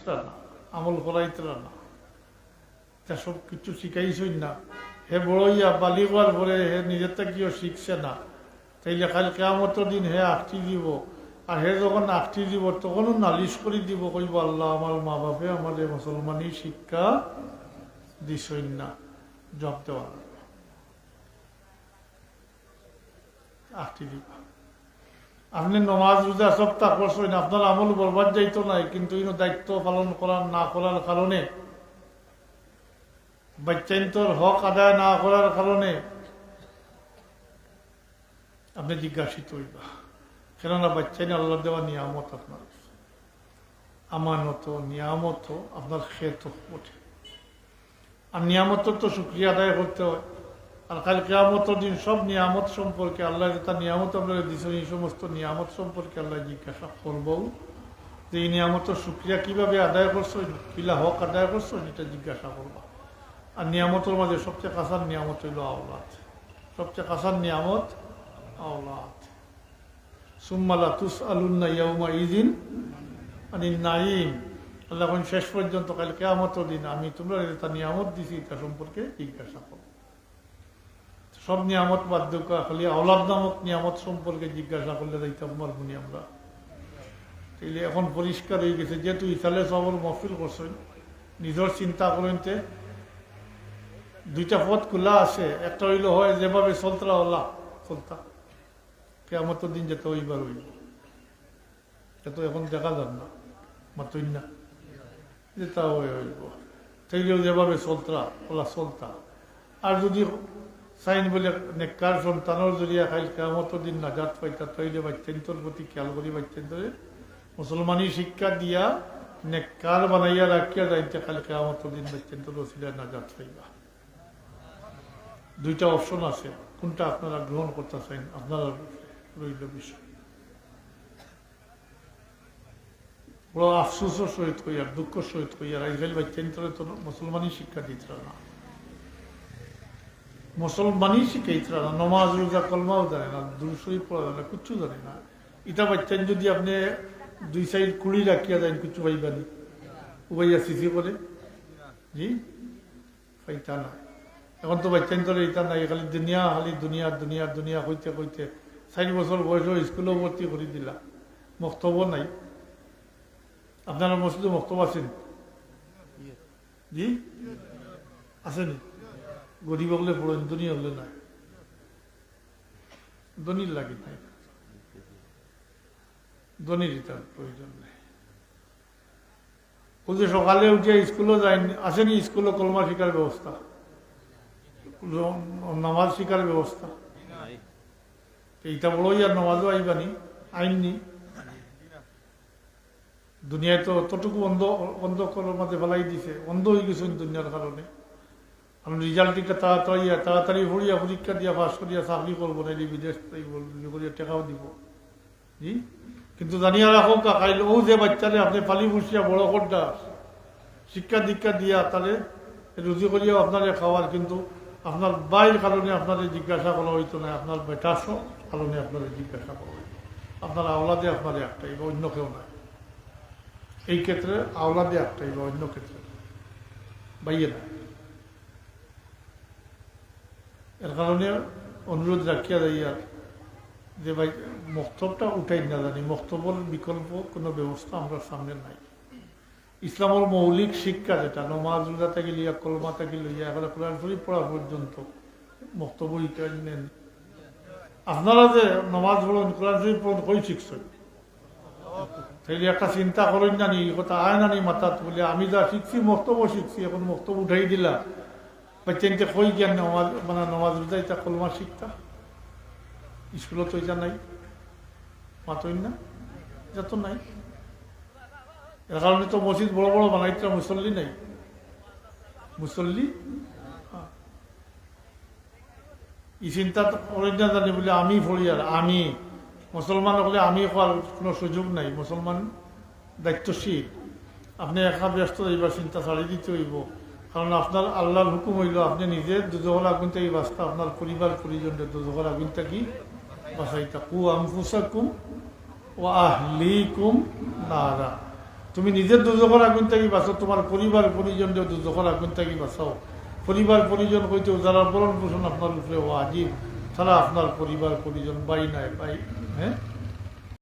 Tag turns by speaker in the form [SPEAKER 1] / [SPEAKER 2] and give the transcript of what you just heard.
[SPEAKER 1] শিখরা না, আমল করাইতরা না, তা সব কিছু শিখাইছই না। হে বড়ইয়া বালি হওয়ার পরে হে নিজের থেকেও শিখছে না, তাইলে খালি কিয়ামতের দিন হে আটটি দিব। আর হে যখন আটটি দিব তখনও নালিশ করে দিব, কইব আল্লাহ আমার মা বাপে আমাদের মুসলমানি শিক্ষা দিছই না, জব দেওয়া আটটি দিবা। আপনি নমাজ রোজা সব তা করছেন, আপনার আমল বরবাদ যাইতো নাই, কিন্তু দায়িত্ব পালন করার না করার কারণে, বাচ্চাইন্তর হক আদায় না করার কারণে আপনি জিজ্ঞাসিত হইবা। কেননা বাচ্চাইন আল্লাহ দেওয়া নিয়ামত, আপনার আমানত নিয়ামত, আপনার খেত ওঠে। আর নিয়ামতের তো শুক্রিয়া আদায় করতে হয়। আর কাল কিয়ামতের দিন সব নিয়ামত সম্পর্কে আল্লাহ যেটা নিয়ামত আপনারা দিচ্ছেন, এই সমস্ত নিয়ামত সম্পর্কে আল্লাহ জিজ্ঞাসা করবো যে এই নিয়ামতের শুক্রিয়া কিভাবে আদায় করছো, কিলা হক আদায় করছো, এটা জিজ্ঞাসা করবা। আর নিয়ামতের মাঝে সবচেয়ে কাছার নিয়ামত হইল আওলাদ, সবচেয়ে কাছার নিয়ামত আওলাদ। সুম্মালা তুসআলুন্না ইয়াউমা ইযিন আনিন নাঈম। আল্লাহ শেষ পর্যন্ত কাল কিয়ামতের দিন আমি তোমরা যেটা নিয়ামত দিছি এটা সম্পর্কে জিজ্ঞাসা করব। সব নিয়ামত বাধ্য খালি আওলাদ নামক নিয়ামত সম্পর্কে জিজ্ঞাসা করলে যাইতাম পারবনি আমরা। তাইলে এখন পরিষ্কার হয়ে গেছে, যেহেতু ইসালে সবর মহফিল করছেন, নিজের চিন্তা করেনতে দুইটা পথ খোলা আছে। একটা হইল হয় যেভাবে চলতা ওলা চলতা, কিয়ামতের দিন যেতে ওইবার হইব, এত এখন দেখা যান না, মাতই না যেটা হইব, তাইলেও যেভাবে চলতা ওলা চলতা। আর যদি সাইন বলে নেককার সন্তানের জরিয়া খাইল কিয়ামতের দিন নাজাত পাইতা, তাইলে বাচ্চান্তর প্রতি খেয়াল করি বাচ্চান্তরে মুসলমানি শিক্ষা দিয়া নেককার বানাইয়া রাখিয়া যাইতে খাইল কিয়ামতের দিন বাচ্চান্তর ওসিলা নাজাত পাইবা। দুইটা অপশন আছে, কোনটা আপনারা গ্রহণ করতে চান আপনারা রইল বিষয়। বড় আফসোসের সহিত কইয়ার, দুঃখ সহিত কইয়ার আজকাল বাচ্চান্তরে তো মুসলমানি শিক্ষা দিতে না, মুসলমানই শিখাইতরা না, নমাজ রোজা কলমাও জানে না, দুরূদ শরীফ পড়া জানে না, কিচ্ছু জানে না। ইটা বাচ্চান যদি আপনি দুই সাইড কুড়ি রাখিয়া দেন কিছু পাইবানি, উবাইয়া সিসি বলে জি পাইতা না। এখন তো বাচ্চান তোর এটা নাই, খালি দুনিয়া খালি দুনিয়া দুনিয়া দুনিয়া কইতে কইতে 4 বছর বয়স স্কুলেও ভর্তি করে দিলা, মক্তব্য নাই। আপনারা মসজিদে মক্তব্য আছেন জি আসেনি? গরিব হলে পড়েন, ধনী হলে নাই, ধনীর লাগে নাই, ধনীর তার প্রয়োজন নেই। ও যে সকালে উঠে স্কুলে যায়নি, আসেনি স্কুলে কলমা শিকার ব্যবস্থা, নামাজ শিকার ব্যবস্থা, এইটা বড়ই আর নামাজও আইবানি আইননি। দুনিয়ায় তো অতটুকু অন্ধ মাঝে ফেলাই দিছে, অন্ধ হয়ে গেছেন দুনিয়ার কারণে। আমি রেজাল্ট দিকে তাড়াতাড়ি পড়িয়া পরীক্ষা দিয়া পাস করিয়া চাকরি করবো না, বিদেশ করিয়া টেকাও দিব জি। কিন্তু জানিয়া রাখো কাইল ও যে বাচ্চারে আপনি পালি বসিয়া বড় করটা শিক্ষা দীক্ষা দিয়া তারে রুজি করিয়া আপনারে খাওয়ার, কিন্তু আপনার বাইর কারণে আপনাদের জিজ্ঞাসা করা হইতো না, আপনার বেটার কারণে আপনাদের জিজ্ঞাসা করা হইত। আপনার আওলাদে আপনার একটাই বা অন্য কেউ নাই, এই ক্ষেত্রে আওলাদে একটাই বা অন্য ক্ষেত্রে বাইয়ে না। এর কারণে অনুরোধ রাখিয়া যাইয়া যে ভাই মক্তবটা উঠাই না জানি, মক্তবর বিকল্প কোনো ব্যবস্থা আমরা সামনে নাই। ইসলামের মৌলিক শিক্ষা যেটা নমাজ রোজা থেকে লিয়া কলমা থেকে লইয়া এখন কোরআন শরীফ পড়া পর্যন্ত মক্তব্য নেন। আপনারা যে নমাজ পড়েন কোরআন শরীফ পড়েন কই শিখছেন? তাইলে একটা চিন্তা করেন না নি, কথা আয় না নি মাথাত বলে আমি যা শিখছি মক্তব্য শিখছি, এখন মক্তব্য উঠাই দিলা বাচ্চাকে কই জ্ঞান নমাজ মানে নমাজ রোজা এটা কলমা শিখতা, স্কুলে তো এটা নাই, মাতই না, এটা তো নাই। এর কারণে তো মসজিদ বড় বড় বানাইতে মুসল্লি নাই, মুসল্লি এই চিন্তা করেন না জানি বলে আমি পড়ি আর আমি মুসলমান হলে আমি হওয়ার কোনো সুযোগ নাই। মুসলমান দায়িত্বশীল, আপনি একা ব্যস্ত এইবার চিন্তা ছাড়িয়ে দিতে হইব, কারণ আপনার আল্লাহর হুকুম হইল আপনি নিজে দুজোহর আগুন থেকে বাঁচতা, আপনার পরিবার পরিজনের দুজোহর আগুন থেকে বাঁচাইতা। কু আনফুসাকুম ওয়া আহলিকুম নারা। তুমি নিজের দুজখের আগুন থেকে বাঁচো, তোমার পরিবার পরিজন দুজখের আগুন থেকে বাঁচাও। পরিবার পরিজন হইতে যারা বরণ পোষণ আপনার উপরে ওয়াজিব, তারা আপনার পরিবার পরিজন বাই নাই বাই, হ্যাঁ